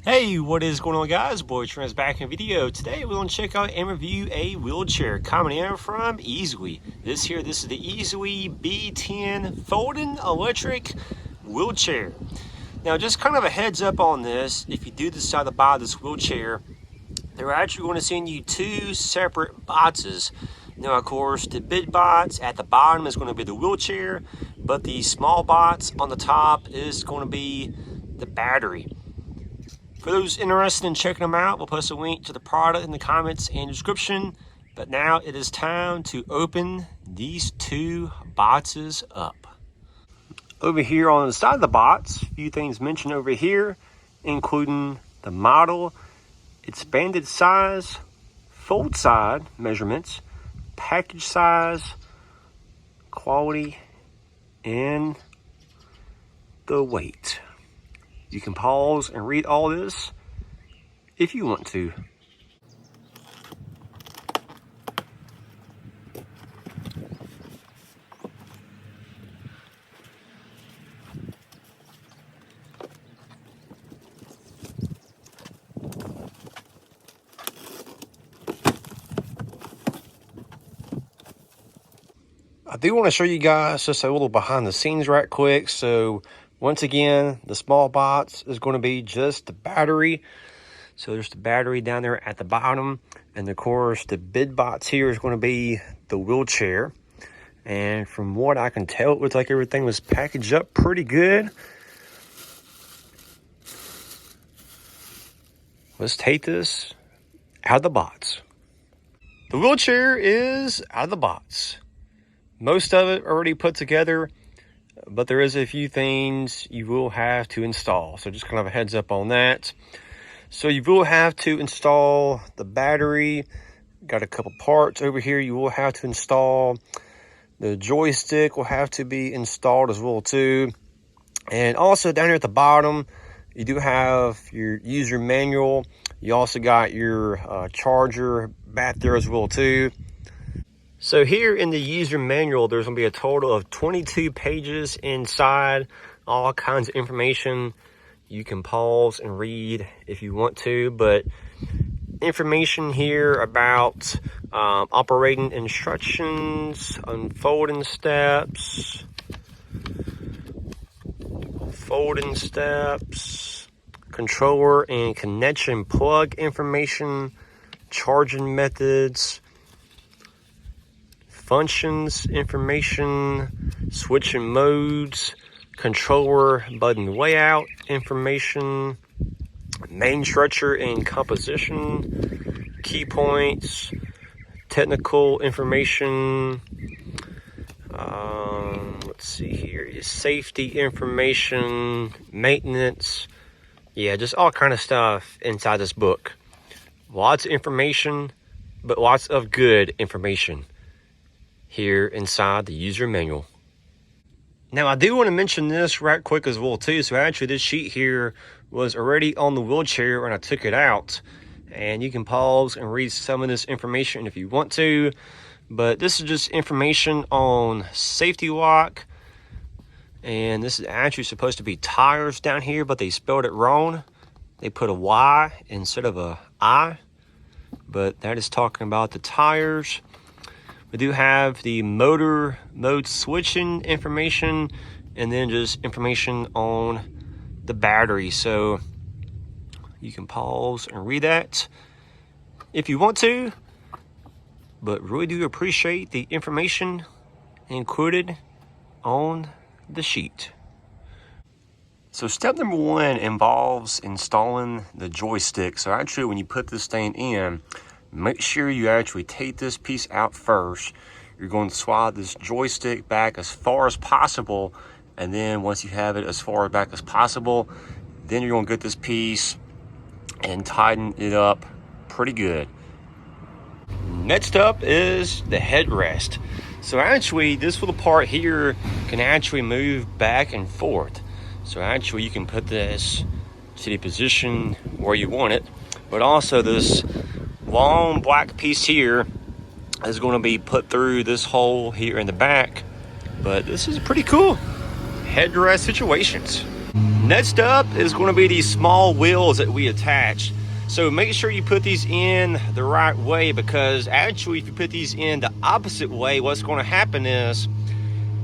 Hey, what is going on, guys? Boy Trent's back in video. Today we're going to check out and review a wheelchair coming in from EASWE. This is the EASWE B10 folding electric wheelchair. Now, just kind of a heads up on this, if you do decide to buy this wheelchair, they're actually going to send you two separate boxes. Now, of course, the big box at the bottom is going to be the wheelchair, but the small box on the top is going to be the battery. For those interested in checking them out, we'll post a link to the product in the comments and description. But now it is time to open these two boxes up. Over here on the side of the box, a few things mentioned over here, including the model, expanded size, fold side measurements, package size, quality, and the weight. You can pause and read all this if you want to. I do want to show you guys just a little behind the scenes right quick. So once again, the small box is going to be just the battery. So there's the battery down there at the bottom. And of course, the big box here is going to be the wheelchair. And from what I can tell, it looks like everything was packaged up pretty good. Let's take this out of the box. The wheelchair is out of the box. Most of it already put together, but there is a few things you will have to install. So just kind of a heads up on that. So you will have to install the battery. Got a couple parts over here you will have to install. The joystick will have to be installed as well too. And also down here at the bottom, you do have your user manual. You also got your charger back there as well too. So here in the user manual, there's going to be a total of 22 pages inside, all kinds of information. You can pause and read if you want to, but information here about operating instructions, unfolding steps, folding steps, controller and connection plug information, charging methods, functions information, switching modes, controller button layout information, main structure and composition, key points, technical information, let's see here, safety information, maintenance, yeah, just all kind of stuff inside this book. Lots of information, but lots of good information here inside the user manual. Now, I do want to mention this right quick as well too. So actually this sheet here was already on the wheelchair when I took it out, and you can pause and read some of this information if you want to, but this is just information on safety lock, and this is actually supposed to be tires down here, but they spelled it wrong. They put a Y instead of a I, but that is talking about the tires. We do have the motor mode switching information, and then just information on the battery. So you can pause and read that if you want to, but really do appreciate the information included on the sheet. So step number one involves installing the joystick. So actually when you put this thing in, make sure you actually take this piece out first. You're going to slide this joystick back as far as possible, and then once you have it as far back as possible, then you're going to get this piece and tighten it up pretty good. Next up is the headrest. So actually this little part here can actually move back and forth. So actually you can put this to the position where you want it, but also this long black piece here is going to be put through this hole here in the back. But this is pretty cool headrest situations. Next up is going to be these small wheels that we attach. So make sure you put these in the right way, because actually if you put these in the opposite way, what's going to happen is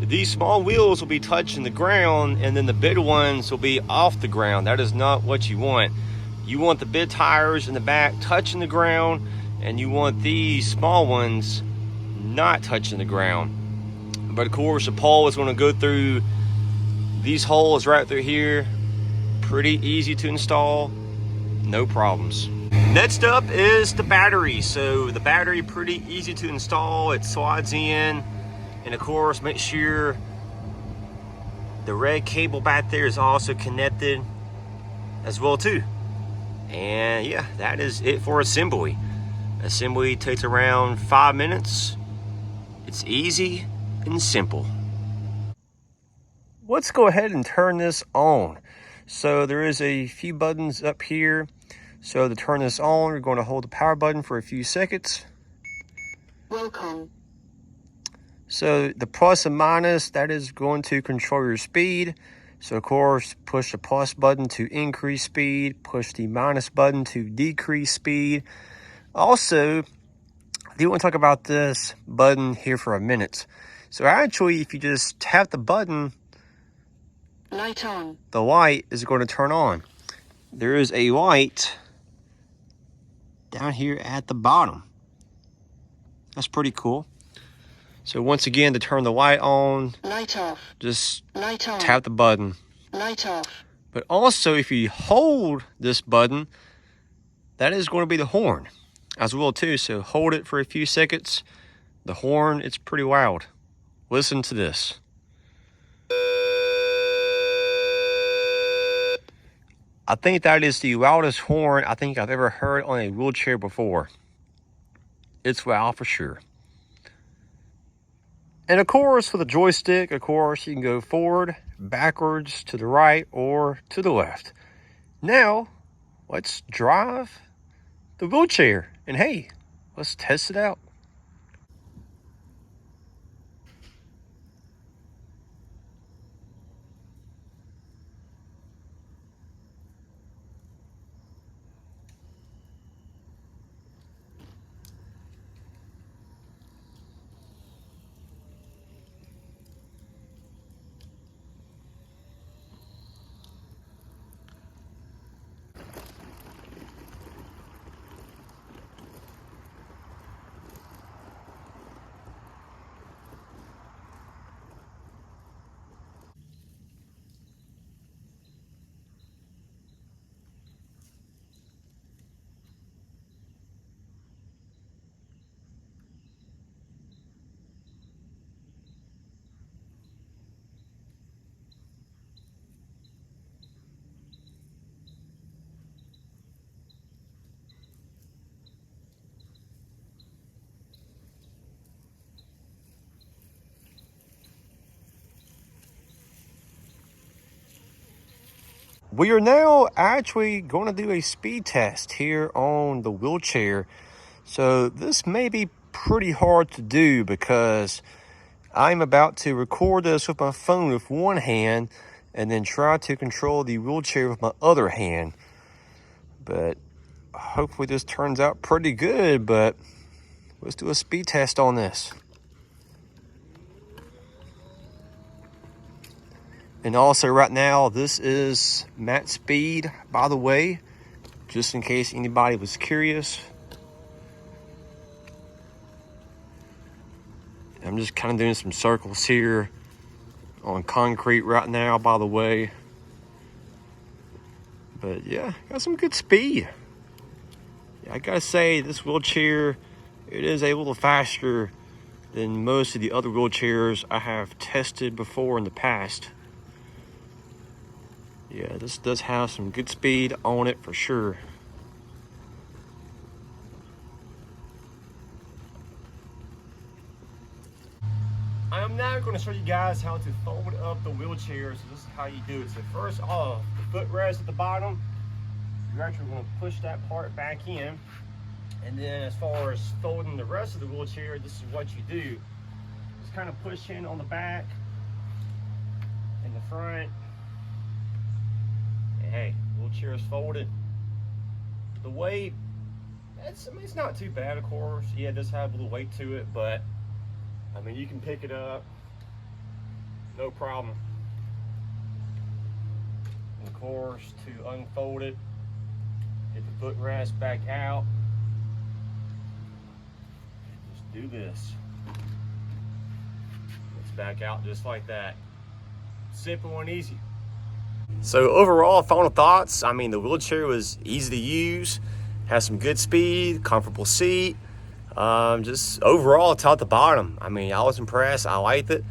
these small wheels will be touching the ground and then the big ones will be off the ground. That is not what you want. You want the big tires in the back touching the ground, and you want these small ones not touching the ground. But of course the pole is going to go through these holes right through here. Pretty easy to install, no problems. Next up is the battery. So the battery, pretty easy to install. It slides in, and of course make sure the red cable back there is also connected as well too. And yeah, that is it for assembly. Assembly takes around 5 minutes. It's easy and simple. Let's go ahead and turn this on. So there is a few buttons up here. So to turn this on, we're going to hold the power button for a few seconds. Welcome. So the plus and minus, that is going to control your speed. So of course, push the plus button to increase speed, push the minus button to decrease speed. Also, I do want to talk about this button here for a minute. So actually, if you just tap the button, light on, the light is going to turn on. There is a light down here at the bottom. That's pretty cool. So once again, to turn the light on, light off, just light on, tap the button. light off. But also, if you hold this button, that is going to be the horn as well too. So hold it for a few seconds. The horn, it's pretty loud. Listen to this. I think that is the loudest horn I think I've ever heard on a wheelchair before. It's loud for sure. And of course, with a joystick, of course, you can go forward, backwards, to the right, or to the left. Now, let's drive the wheelchair. And hey, let's test it out. We are now actually going to do a speed test here on the wheelchair. So this may be pretty hard to do because I'm about to record this with my phone with one hand and then try to control the wheelchair with my other hand. But hopefully this turns out pretty good, but let's do a speed test on this. And also right now, this is max speed, by the way, just in case anybody was curious. I'm just kind of doing some circles here on concrete right now, by the way. But yeah, got some good speed. Yeah, I gotta say, this wheelchair, it is a little faster than most of the other wheelchairs I have tested before in the past. Yeah, this does have some good speed on it for sure. I am now going to show you guys how to fold up the wheelchair. So this is how you do it. So first off, the footrest at the bottom, you're actually going to push that part back in. And then as far as folding the rest of the wheelchair, this is what you do. Just kind of push in on the back and the front. hey, wheelchair is folded. The weight, I mean, it's not too bad, of course. Yeah, it does have a little weight to it, but I mean, you can pick it up, no problem. And of course, to unfold it, get the footrest back out. Just do this. It's back out just like that. Simple and easy. So overall, final thoughts. I mean, the wheelchair was easy to use, has some good speed, comfortable seat. Just overall, top to bottom, I mean, I was impressed. I liked it.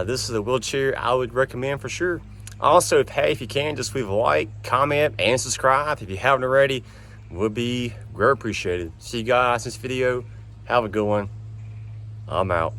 This is a wheelchair I would recommend for sure. Also, if you can, just leave a like, comment, and subscribe if you haven't already. Would be great appreciated. See you guys in this video. Have a good one. I'm out.